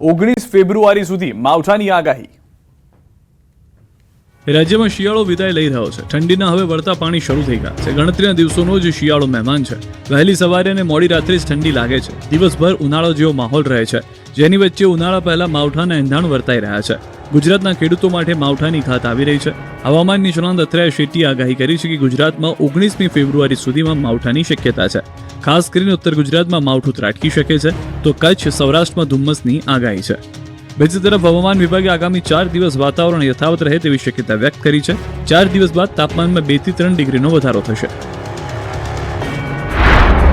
19 ફેબ્રુઆરી સુધી માવઠાની આગાહી। રાજ્યમાં શિયાળો વિદાય લઈ રહ્યો છે। ઠંડીના હવે વળતા પાણી શરૂ થઈ ગયા છે। ગણતરીના દિવસોનો જ શિયાળો મહેમાન છે। વહેલી સવારે અને મોડી રાત્રે જ ઠંડી લાગે છે। દિવસભર ઉનાળો જેવો માહોલ રહે છે, જેની વચ્ચે ઉનાળા પહેલા માવઠાના એંધાણ વર્તાઈ રહ્યા છે। ગુજરાતના ખેડૂતો માટે માવઠાની ઘાત આવી રહી છે। હવામાન નિષ્ણાંત અત્રેય શેટ્ટીએ આગાહી કરી છે કે ગુજરાતમાં 19મી ફેબ્રુઆરી સુધીમાં માવઠાની શક્યતા છે। ખાસ કરીને ઉત્તર ગુજરાતમાં માવઠું ત્રાટકી શકે છે, તો કચ્છ સૌરાષ્ટ્રમાં ધુમ્મસની આગાહી છે। બીજી તરફ હવામાન વિભાગે આગામી 4 દિવસ વાતાવરણ યથાવત રહે તેવી શક્યતા વ્યક્ત કરી છે। 4 દિવસ બાદ તાપમાનમાં 2 થી 3 ડિગ્રીનો વધારો થશે।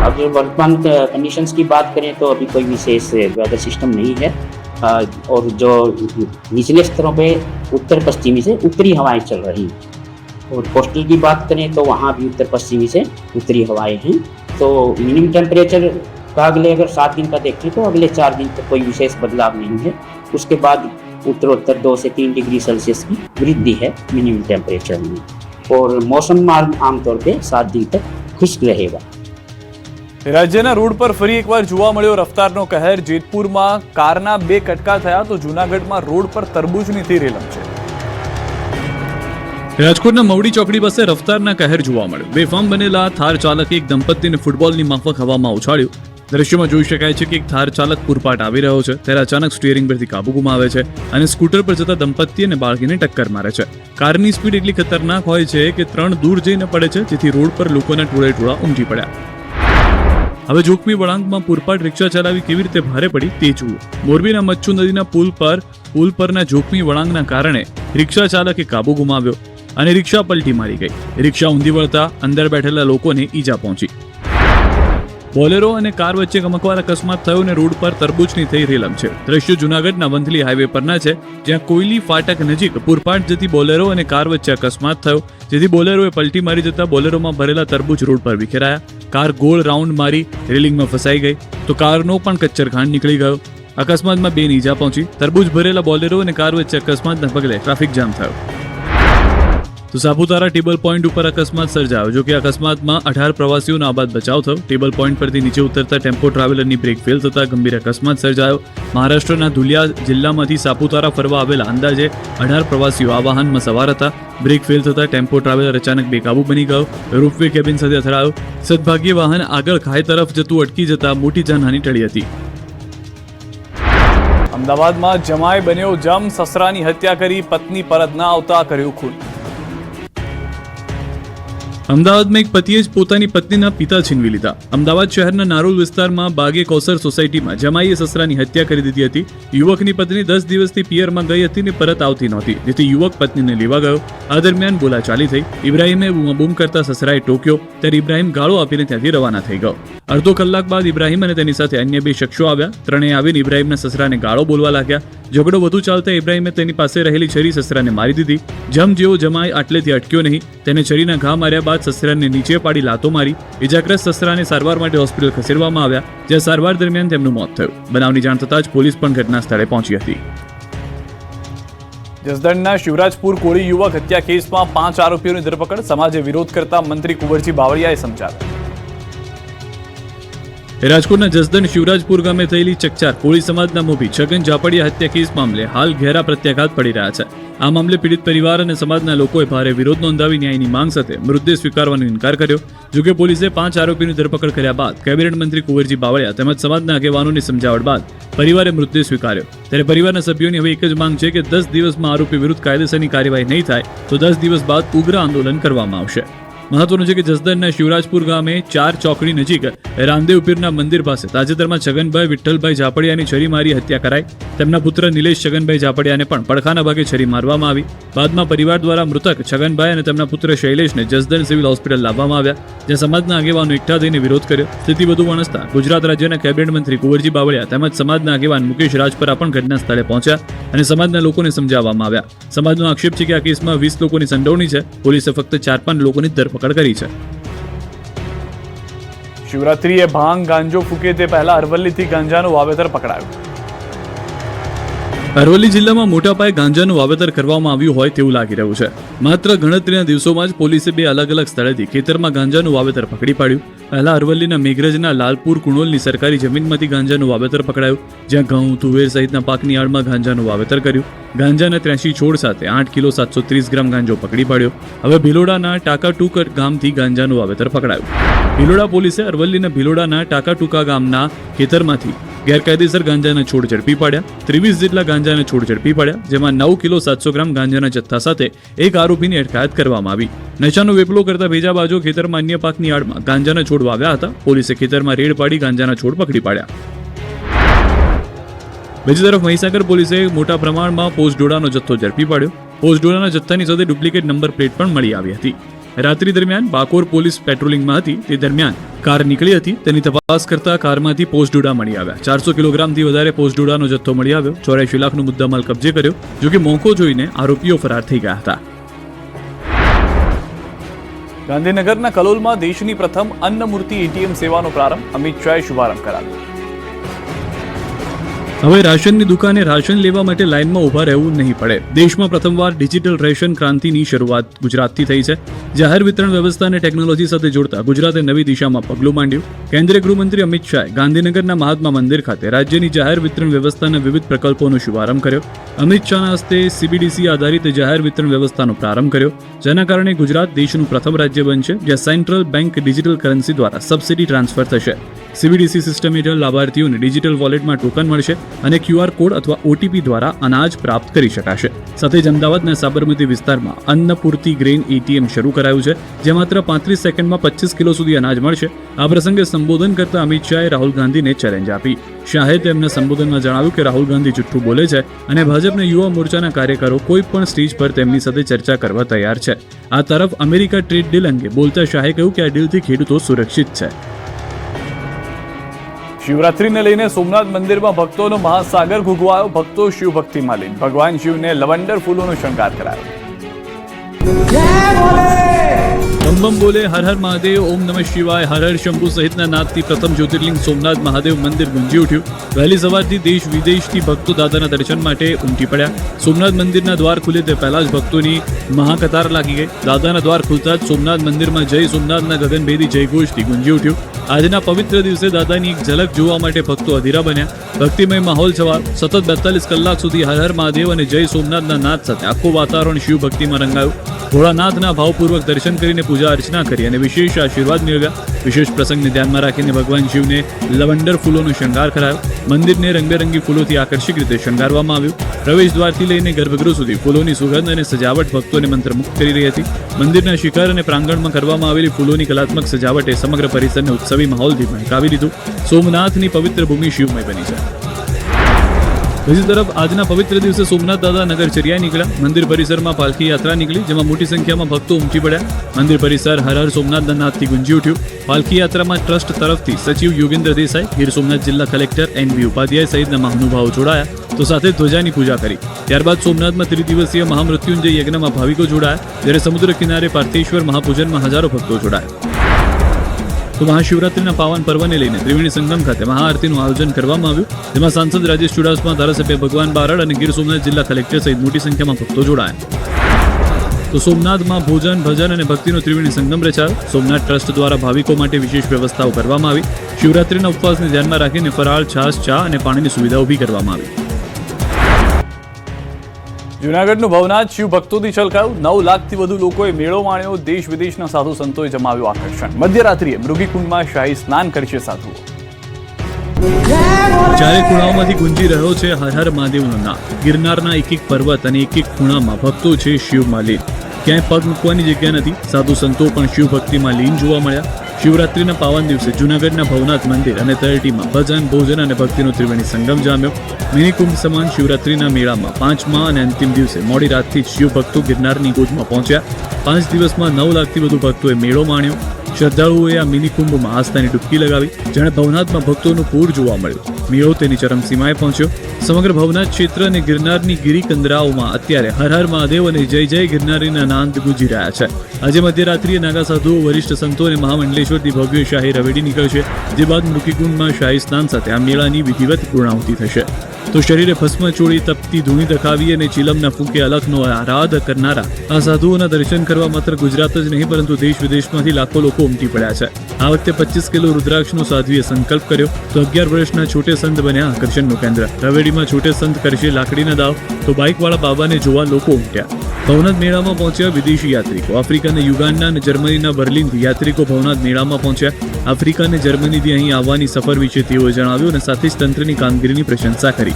अब वर्तमान कंडीशंस की बात करें तो अभी कोई विशेष वेदर सिस्टम नहीं है और जो निचले स्तरों पे उत्तर पश्चिमी से उत्तरी हवाएं चल रही हैं और कोस्टल की बात करें तो वहाँ भी उत्तर पश्चिमी से उत्तरी हवाएं हैं। तो मिनिमम टेम्परेचर का अगले अगर 7 दिन का देखें तो अगले 4 दिन तक कोई विशेष बदलाव नहीं है। उसके बाद उत्तरोत्तर 2 से 3 डिग्री सेल्सियस की वृद्धि है मिनिमम टेम्परेचर में और मौसम आमतौर पे 7 दिन तक खुश्क रहेगा। રાજ્યના રોડ પર ફરી એકવાર જોવા મળ્યો રફતારનો કહેર। જેતપુરમાં કારના 2 કટકા થયા તો જૂનાગઢમાં રોડ પર તરબૂચની થઈ રેલમ છે। રાજકોટના મવડી ચોકડી પાસે રફતારના કહેર જોવા મળ્યો। બેફામ બનેલા થાર ચાલકે એક દંપતીને ફૂટબોલની માફક હવામાં ઉછાળ્યું। દ્રશ્યમાં જોઈ શકાય છે કે એક થાર ચાલક પૂરપાટ આવી રહ્યો છે ત્યારે અચાનક સ્ટીયરિંગ પરથી કાબુ ગુમાવે છે અને સ્કૂટર પર જતા દંપતી અને બાળકીને ટક્કર મારે છે। કારની સ્પીડ એટલી ખતરનાક હોય છે કે 3 દૂર જઈને પડે છે, જેથી રોડ પર લોકોના ટોળે ટોળા ઉમટી પડ્યા। હવે જોખમી વળાંકમાં પૂરપાટ રિક્ષા ચલાવી કેવી રીતે ભારે પડી તે જુઓ। મોરબીના મચ્છુ નદીના પુલ પરના જોખમી વળાંકના કારણે રિક્ષા ચાલકે કાબુ ગુમાવ્યો અને રિક્ષા પલટી મારી ગઈ। રિક્ષા ઊંધી વળતા અંદર બેઠેલા લોકોને ઈજા પહોંચી। બોલેરો અને કાર વચ્ચે ગમકવાર અકસ્માત થયો અને રોડ પર તરબૂચની થઈ રેલમ છે। દ્રશ્યો જૂનાગઢના વંથલી હાઈવે પરના છે, જ્યાં કોયલી ફાટક નજીક પૂરપાટ જતી બોલેરો અને કાર વચ્ચે અકસ્માત થયો, જેથી બોલેરોએ પલટી મારી જતા બોલેરોમાં ભરેલા તરબૂચ રોડ પર વિખેરાયા। કાર ગોળ રાઉન્ડ મારી રેલિંગમાં ફસાઈ ગઈ તો કારનો પણ કચ્ચરખાંડ નીકળી ગયો। અકસ્માતમાં 2 ની ઈજા પહોંચી। તરબૂચ ભરેલા બોલેરો અને કાર વચ્ચે અકસ્માતના પગલે ટ્રાફિક જામ થયો। તો સાપુતારા ટેબલ પોઈન્ટ ઉપર અકસ્માત સર્જાયો। જો કે અકસ્માતમાં 18 પ્રવાસીઓનો આબાદ બચાવ થયો। ટેબલ પોઈન્ટ પરથી નીચે ઉતરતા ટેમ્પો ટ્રાવેલરની બ્રેક ફેલ થતા ગંભીર અકસ્માત સર્જાયો। મહારાષ્ટ્રના ધુલિયા જિલ્લામાંથી સાપુતારા ફરવા આવેલા અંદાજે 18 પ્રવાસીઓ આ વાહનમાં સવાર હતા। બ્રેક ફેલ થતા ટેમ્પો ટ્રાવેલર અચાનક બેકાબુ બની ગયો, રોપવે કેબિન સાથે અથડાયો। સદભાગ્યે વાહન આગળ ખાઈ તરફ જતું અટકી જતા મોટી જાનહાની ટળી હતી। અમદાવાદમાં જમાઈ બન્યો જમ, સસરાની હત્યા કરી, પત્ની પરત ન આવતા કર્યું ખૂન। અમદાવાદમાં એક પતિએ જ પોતાની પત્નીના પિતા છીનવી લીધા। અમદાવાદ શહેરના નારોલ વિસ્તારમાં બાગે કૌસર સોસાયટીમાં જમાઈએ સસરાની હત્યા કરી દીધી હતી। યુવકની પત્ની 10 દિવસથી પિયરમાં ગઈ હતી ને પરત આવતી નહોતી, જેથી યુવક પત્નીને લેવા ગયો। આ દરમિયાન બોલાચાલી થઈ। ઇબ્રાહીમે બૂમાબૂમ કરતા સસરાએ ટોક્યો, ત્યારે ઇબ્રાહીમ ગાળો આપીને ત્યાંથી રવાના થઈ ગયો। અડધો કલાક બાદ ઇબ્રાહીમ અને તેની સાથે અન્ય 2 શખ્સો આવ્યા। ત્રણેય આવીને ઇબ્રાહીમના સસરાને ગાળો બોલવા લાગ્યા। ઝઘડો વધુ ચાલતા ઇબ્રાહીમે તેની પાસે રહેલી છરી સસરાને મારી દીધી। જમ જેવો જમાઈ આટલેથી અટક્યો નહીં, તેને છરીના ઘા માર્યા બાદ સસરાને નીચે પાડી લાતો મારી। ઇજાગ્રસ્ત સસરાને સારવાર માટે હોસ્પિટલ ખસેડવામાં આવ્યા, જ્યાં સારવાર દરમિયાન તેમનું મોત થયું। બનાવની જાણ થતાં જ પોલીસ પણ ઘટના સ્થળે પહોંચી હતી। જસદણના શિવરાજપુર કોળી યુવક હત્યા કેસમાં 5 આરોપીઓની ધરપકડ। સમાજે વિરોધ કરતા મંત્રી કુંવરજી બાવળિયાએ સમજાવ્યા। રાજકોટના જસદણ શિવરાજપુર ગામે થયેલી ચકચાર કોળી સમાજના મોભી છગન જાપડિયા હત્યા કેસ મામલે હાલ ઘેરા પ્રત્યાઘાત પડી રહ્યા છે। આ મામલે પીડિત પરિવાર અને સમાજના લોકોએ ભારે વિરોધ નોંધાવી ન્યાયની માંગ સાથે મૃતદેહ સ્વીકારવાનો ઇનકાર કર્યો। જોકે પોલીસે 5 આરોપીની ધરપકડ કર્યા બાદ કેબિનેટ મંત્રી કુંવરજી બાવળિયા તેમજ સમાજના આગેવાનોની સમજાવટ બાદ પરિવારે મૃતદેહ સ્વીકાર્યો। ત્યારે પરિવારના સભ્યોની હવે એક જ માંગ છે કે 10 દિવસમાં આરોપી વિરુદ્ધ કાયદેસરની કાર્યવાહી નહીં થાય તો 10 દિવસ બાદ ઉગ્ર આંદોલન કરવામાં આવશે। મહત્વનું છે કે જસદણના શિવરાજપુર ગામે 4 ચોકડી નજીક રામદેવ પીરના મંદિર પાસે તાજેતરમાં છગનભાઈ વિઠ્ઠલભાઈ ઝાપડિયાની છરી મારી હત્યા કરાઈ। તેમના પુત્ર નિલેશ છગનભાઈ ઝાપડિયાને પણ પડખાના ભાગે છરી મારવામાં આવી। બાદમાં પરિવાર દ્વારા મૃતક છગનભાઈ અને તેમના પુત્ર શૈલેષને જસદણ સિવિલ હોસ્પિટલ લાવવામાં આવ્યા, જ્યાં સમાજના આગેવાનો એકઠા થઈને વિરોધ કર્યો। સ્થિતિ વધુ વણસતા ગુજરાત રાજ્યના કેબિનેટ મંત્રી કુંવરજી બાવળિયા તેમજ સમાજના આગેવાન મુકેશ રાજપરા પણ ઘટના સ્થળે પહોંચ્યા અને સમાજના લોકોને સમજાવવામાં આવ્યા। સમાજનો આક્ષેપ છે કે આ કેસમાં 20 લોકોની સંડોવણી છે। પોલીસે ફક્ત 4-5 લોકોની ધરપકડ કરી છે। શિવરાત્રીએ ભાંગ ગાંજો ફૂકે તે પહેલા અરવલ્લીથી ગાંજાનું વાવેતર પકડાયું। અરવલ્લી જિલ્લામાં મોટા પાયે ગાંજાનું વાવેતર કરવામાં આવ્યું હોય તેવું લાગી રહ્યું છે. માત્ર ગણતરીના દિવસોમાં જ પોલીસે 2 અલગ અલગ સ્થળેથી ખેતરમાં ગાંજાનું વાવેતર પકડી પાડ્યું. પહેલા અરવલ્લીના મેઘરજના લાલપુર કુણોલની સરકારી જમીનમાંથી ગાંજાનું વાવેતર પકડાયું, જ્યાં ઘઉં, તુવેર સહિતના પાકની આડમાં ગાંજાનું વાવેતર કર્યું. ગાંજાના 83 છોડ સાથે 8 કિલો 730 ગ્રામ ગાંજો પકડી પાડ્યો. હવે ભિલોડાના ટાકાટુકર ગામથી ગાંજાનું વાવેતર પકડાયું. ભિલોડા પોલીસે અરવલ્લીના ભિલોડાના ટાકાટુકા ગામના ખેતરમાંથી ગેરકાયદેસર ગાંજાના છોડ ઝડપી પાડ્યા. 23 જેટલા ગાંજાના છોડ ઝડપી પાડ્યા, જેમાં 9 કિલો 700 ગ્રામ ગાંજાના જથ્થા સાથે એક આરોપીની અટકાયત કરવામાં આવી. નશાનો વેપલો કરતા ભેજાબાજો ખેતરમાં અન્ય પાકની આડમાં ગાંજાના છોડ વાવ્યા હતા. પોલીસે ખેતરમાં રેડ પાડી ગાંજાના છોડ પકડી પાડ્યા. બીજી તરફ મહીસાગર પોલીસે મોટા પ્રમાણમાં પોસ્ટડોડાનો જથ્થો ઝડપી પાડ્યો. પોસ્ટડોડાના જથ્થાની સાથે ડુપ્લિકેટ નંબર પ્લેટ પણ મળી આવી હતી. રાત્રિ દરમિયાન બાકોર પોલીસ પેટ્રોલિંગમાં હતી તે દરમિયાન કાર નીકળી હતી. તેની તપાસ કરતા કારમાંથી પોસ્ટડોડા મળી આવ્યા. 400 કિલોગ્રામથી વધારે પોસ્ટડોડાનો જથ્થો મળી આવ્યો. 84 લાખનો મુદ્દામાલ કબજે કર્યો. જોકે મોકો જોઈને આરોપીઓ ફરાર થઈ ગયા હતા. ગાંધીનગરના કલોલમાં દેશની પ્રથમ અન્નમૂર્તિ એટીએમ સેવાનો પ્રારંભ. અમિત શાહે શુભારંભ કરાવ્યો. હવે રાશનની દુકાને રાશન લેવા માટે લાઇનમાં ઊભા રહેવું નહીં પડે. દેશમાં પ્રથમવાર ડિજિટલ રેશન ક્રાંતિની શરૂઆત ગુજરાતથી થઈ છે. જાહેર વિતરણ વ્યવસ્થાને ટેકનોલોજી સાથે જોડતા ગુજરાતે નવી દિશામાં પગલું માંડ્યું. કેન્દ્રીય ગૃહમંત્રી અમિત શાહે ગાંધીનગરના મહાત્મા મંદિર ખાતે રાજ્યની જાહેર વિતરણ વ્યવસ્થાના વિવિધ પ્રકલ્પોનો શુભારંભ કર્યો. અમિત શાહના હસ્તે સીબીડીસી આધારિત જાહેર વિતરણ વ્યવસ્થાનો પ્રારંભ કર્યો, જેના કારણે ગુજરાત દેશનું પ્રથમ રાજ્ય બનશે જ્યાં સેન્ટ્રલ બેંક ડિજિટલ કરન્સી દ્વારા સબસિડી ટ્રાન્સફર થશે. સીબીડીસી સિસ્ટમ હેઠળ લાભાર્થીઓને ડિજિટલ વોલેટમાં ટોકન મળશે અને QR કોડ અથવા OTP દ્વારા અનાજ પ્રાપ્ત કરી શકાશે. સાથે જ અમદાવાદના સાબરમતી વિસ્તારમાં અન્નપૂર્તિ ગ્રેન એટીએમ શરૂ કરાયું છે, જે માત્ર 35 સેકન્ડમાં 25 કિલો સુધી અનાજ મળશે. આ પ્રસંગે સંબોધન કરતા અમિત શાહે રાહુલ ગાંધીને ચેલેન્જ આપી. શાહે તેમના સંબોધનમાં જણાવ્યું કે રાહુલ ગાંધી જુઠ્ઠું બોલે છે અને ભાજપના યુવા મોરચાના કાર્યકરો કોઈ પણ સ્ટેજ પર તેમની સાથે ચર્ચા કરવા તૈયાર છે. આ તરફ અમેરિકા ટ્રેડ ડીલ અંગે બોલતા શાહે કહ્યું કે આ ડીલથી ખેડૂતો સુરક્ષિત છે. શિવરાત્રીને લઈને સોમનાથ મંદિરમાં ભક્તોનો મહાસાગર ઘૂઘવાયો. ભક્તો શિવ ભક્તિમાં લીન. ભગવાન શિવને લવંડર ફૂલોનો શણગાર કરાયો. બમ બમ બોલે, હર હર મહાદેવ, ઓમ નમઃ શિવાય, હર હર શંભુ સહિતના નાદથી પ્રથમ જ્યોતિર્લિંગ સોમનાથ મહાદેવ મંદિર ગુંજી ઉઠ્યું. વહેલી સવારથી દેશ વિદેશથી ભક્તો દાદાના દર્શન માટે ઉમટી પડ્યા. સોમનાથ મંદિરના દ્વાર ખુલે તે પહેલા જ ભક્તોની મહાકતાર લાગી ગઈ. દાદાના દ્વાર ખુલતા જ સોમનાથ મંદિરમાં જય સોમનાથના ગગનભેદી જયઘોષથી ગુંજી ઉઠ્યું. આજના પવિત્ર દિવસે દાદાની એક ઝલક જોવા માટે ભક્તો અધીરા બન્યા. ભક્તિમય માહોલ છવાયો. સતત 42 કલાક સુધી હર હર મહાદેવ અને જય સોમનાથના નાદ સાથે આખું વાતાવરણ શિવ ભક્તિમાં રંગાયું. ભોળાનાથના ભાવપૂર્વક દર્શન કરીને પૂજા અર્ચના કરી અને વિશેષ આશીર્વાદ મેળવ્યા. વિશેષ પ્રસંગને ધ્યાનમાં રાખીને ભગવાન શિવને લવંડર ફૂલોનો શણગાર કરાયો. મંદિરને રંગબેરંગી ફૂલોથી આકર્ષક રીતે શણગારવામાં આવ્યું. પ્રવેશ દ્વારથી લઈને ગર્ભગૃહ સુધી ફૂલોની સુગંધ અને સજાવટ ભક્તોને મંત્રમુગ્ધ કરી રહી હતી. મંદિરના શિખર અને પ્રાંગણમાં કરવામાં આવેલી ફૂલોની કલાત્મક સજાવટે સમગ્ર પરિસરને ઉત્સવી માહોલથી મહેકાવી દીધું. સોમનાથની પવિત્ર ભૂમિ શિવમય બની છે. બીજી તરફ આજના પવિત્ર દિવસે સોમનાથ દાદા નગરચર્યા નીકળ્યા. મંદિર પરિસરમાં પાલખી યાત્રા નીકળી, જેમાં મોટી સંખ્યામાં ભક્તો ઉમટી પડ્યા. મંદિર પરિસર હર હર સોમનાથના નાદથી ગુંજી ઉઠ્યું. પાલખી યાત્રામાં ટ્રસ્ટ તરફથી સચિવ યોગેન્દ્ર દેસાઈ, ગીર સોમનાથ જિલ્લા કલેક્ટર NB ઉપાધ્યાય સહિતના મહાનુભાવો જોડાયા, તો સાથે ધ્વજાની પૂજા કરી. ત્યારબાદ સોમનાથમાં ત્રિદિવસીય મહામૃત્યુંજય યજ્ઞમાં ભાવિકો જોડાયા, જ્યારે સમુદ્ર કિનારે પાર્થેશ્વર મહાપૂજનમાં હજારો ભક્તો જોડાયા. તો મહાશિવરાત્રીના પાવન પર્વને લઈને ત્રિવેણી સંગમ ખાતે મહાઆરતીનું આયોજન કરવામાં આવ્યું, જેમાં સાંસદ રાજેશ ચુડાસમા, ધારાસભ્ય ભગવાન બારડ અને ગીર સોમનાથ જિલ્લા કલેક્ટર સહિત મોટી સંખ્યામાં ભક્તો જોડાયા. તો સોમનાથમાં ભોજન, ભજન અને ભક્તિનો ત્રિવેણી સંગમ રચાયો. સોમનાથ ટ્રસ્ટ દ્વારા ભાવિકો માટે વિશેષ વ્યવસ્થાઓ કરવામાં આવી. શિવરાત્રીના ઉપવાસને ધ્યાનમાં રાખીને ફરાળ, છાશ, ચા અને પાણીની સુવિધા ઊભી કરવામાં આવી. જૂનાગઢનું ભવનાથ શિવ ભક્તોથી છલકાયું. 9 લાખથી વધુ લોકોએ મેળો માણ્યો. દેશ વિદેશના સાધુ સંતોએ જમાવ્યું આકર્ષણ. મધ્યરાત્રિએ મૃગીકુંડમાં શાહી સ્નાન કરશે સાધુઓ. ચારે ખૂણાઓમાંથી ગુંજી રહ્યો છે હર હર મહાદેવનો નાદ. ગિરનારના એક પર્વત અને એક ખૂણામાં ભક્તો છે શિવમાં લીન. ક્યાંય પગ મૂકવાની જગ્યા નથી. સાધુ સંતો પણ શિવ ભક્તિમાં લીન જોવા મળ્યા. શિવરાત્રીના પાવન દિવસે જૂનાગઢના ભવનાથ મંદિર અને તળેટીમાં ભજન, ભોજન અને ભક્તિનો ત્રિવેણી સંગમ જામ્યો. મિનિકુંભ સમાન શિવરાત્રીના મેળામાં 5મા અને અંતિમ દિવસે મોડી રાતથી જ શિવ ભક્તો ગિરનારની ગોદમાં પહોંચ્યા. 5 દિવસમાં 9 લાખથી વધુ ભક્તોએ મેળો માણ્યો. શ્રદ્ધાળુઓએ આ મિનિકુંભમાં આસ્થાની ડૂબકી લગાવી. જેણે ભવનાથમાં ભક્તોનું પૂર જોવા મળ્યું. મેળો તેની ચરમસીમાએ પહોંચ્યો. સમગ્ર ભવનાથ ક્ષેત્ર અને ગિરનારની ગિરિકંદરાઓમાં અત્યારે હર હર મહાદેવ અને જય જય ગિરનારીના નાદ ગુંજી રહ્યા છે. આજે મધ્યરાત્રિએ નાગા સાધુઓ, વરિષ્ઠ સંતો અને મહામંડલેશ્વરથી ભવ્ય શાહી રવેડી નીકળશે, જે બાદ મૃગીકુંડમાં શાહી સ્નાન સાથે આ મેળાની વિધિવત પૂર્ણાહુતિ થશે. તો શરીરે ભસ્મ ચોળી, તપતી ધૂણી દખાવી અને ચીલમના ફૂંકે અલખનો આરાધ કરનારા આ સાધુઓના દર્શન કરવા માત્ર ગુજરાત જ નહીં પરંતુ દેશ વિદેશમાંથી લાખો લોકો ઉમટી પડ્યા છે. આ વખતે 25 કિલો રુદ્રાક્ષનો સાધ્વીએ સંકલ્પ કર્યો તો 11 વર્ષના છોટે સંત બન્યા આકર્ષણનું કેન્દ્ર. રવેડીમાં છોટે સંત કરશે લાકડીના દાવ તો બાઇકવાળા બાબાને જોવા લોકો ઉમટ્યા. ભવનાથ મેળામાં પહોંચ્યા વિદેશી યાત્રિકો. આફ્રિકા અને યુગાન્ડા અને જર્મનીના બર્લિનથી યાત્રિકો ભવનાથ મેળામાં પહોંચ્યા. આફ્રિકા અને જર્મનીથી અહીં આવવાની સફર વિશે તેઓએ જણાવ્યું અને સાથે જ તંત્રની કામગીરીની પ્રશંસા કરી.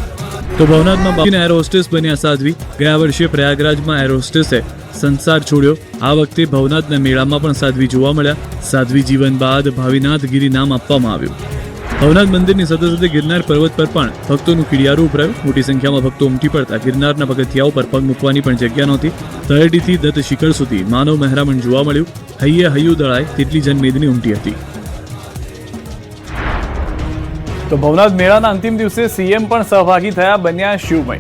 તો ભવનાથમાં બાવીને એર હોસ્ટેસ બન્યા સાધ્વી. ગયા વર્ષે પ્રયાગરાજમાં એર હોસ્ટેસે સંસાર છોડ્યો. આ વખતે ભવનાથના મેળામાં પણ સાધ્વી જોવા મળ્યા. સાધ્વી જીવન બાદ ભાવિનાથ ગિરી નામ આપવામાં આવ્યું. ભવનાથ મંદિરની સાથે સાથે ગિરનાર પર્વત પર પણ ભક્તોનું કીડિયારું ઉભરાયું. મોટી સંખ્યામાં ભક્તો ઉમટી પડતા ગિરનારના પગથિયાઓ પર પગ મૂકવાની પણ જગ્યા નહોતી. તળેટીથી દત્ત શિખર સુધી માનવ મહેરામણ જોવા મળ્યું. હૈયે હૈયું દળાય તેટલી જનમેદની ઉમટી હતી. તો ભવનાથ મેળાના અંતિમ દિવસે સીએમ પણ સહભાગી થયા, બન્યા શિવમય.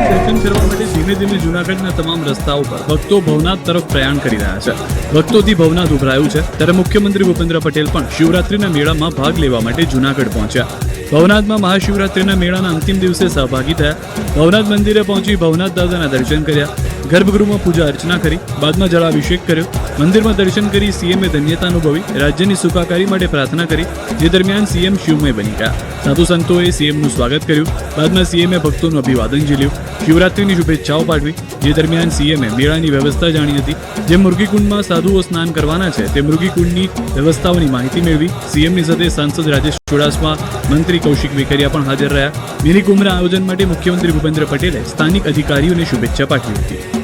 દર્શન કરવા માટે ધીમે ધીમે જૂનાગઢના તમામ રસ્તાઓ પર ભક્તો ભવનાથ તરફ પ્રયાણ કરી રહ્યા છે. ભક્તોથી ભવનાથ ઉભરાયું છે. ત્યારે મુખ્યમંત્રી ભૂપેન્દ્ર પટેલ પણ શિવરાત્રીના મેળામાં ભાગ લેવા માટે જૂનાગઢ પહોંચ્યા. ભવનાથમાં મહાશિવરાત્રીના મેળાના અંતિમ દિવસે સહભાગી થયા. ભવનાથ મંદિરે પહોંચી ભવનાથ દાદાના દર્શન કર્યા. ગર્ભગૃહમાં પૂજા અર્ચના કરી, બાદમાં જળાભિષેક કર્યો. મંદિરમાં દર્શન કરી સીએમએ ધન્યતા અનુભવી, રાજ્યની સુખાકારી માટે પ્રાર્થના કરી, જે દરમિયાન સીએમ શિવમય બની ગયા. સાધુ સંતોએ સીએમનું સ્વાગત કર્યું. બાદમાં સીએમએ ભક્તોનું અભિવાદન ઝીલ્યું. શિવરાત્રીની શુભેચ્છાઓ પાઠવી. જે દરમિયાન સીએમએ મેળાની વ્યવસ્થા જાણી હતી. જે મૃગીકુંડમાં સાધુઓ સ્નાન કરવાના છે તે મૃગીકુંડની વ્યવસ્થાઓની માહિતી મેળવી. સીએમની સાથે સાંસદ રાજેશ ચુડાસમા, મંત્રી કૌશિક વેકરિયા પણ હાજર રહ્યા. મિની કુંભના આયોજન માટે મુખ્યમંત્રી ભૂપેન્દ્ર પટેલે સ્થાનિક અધિકારીઓને શુભેચ્છા પાઠવી હતી.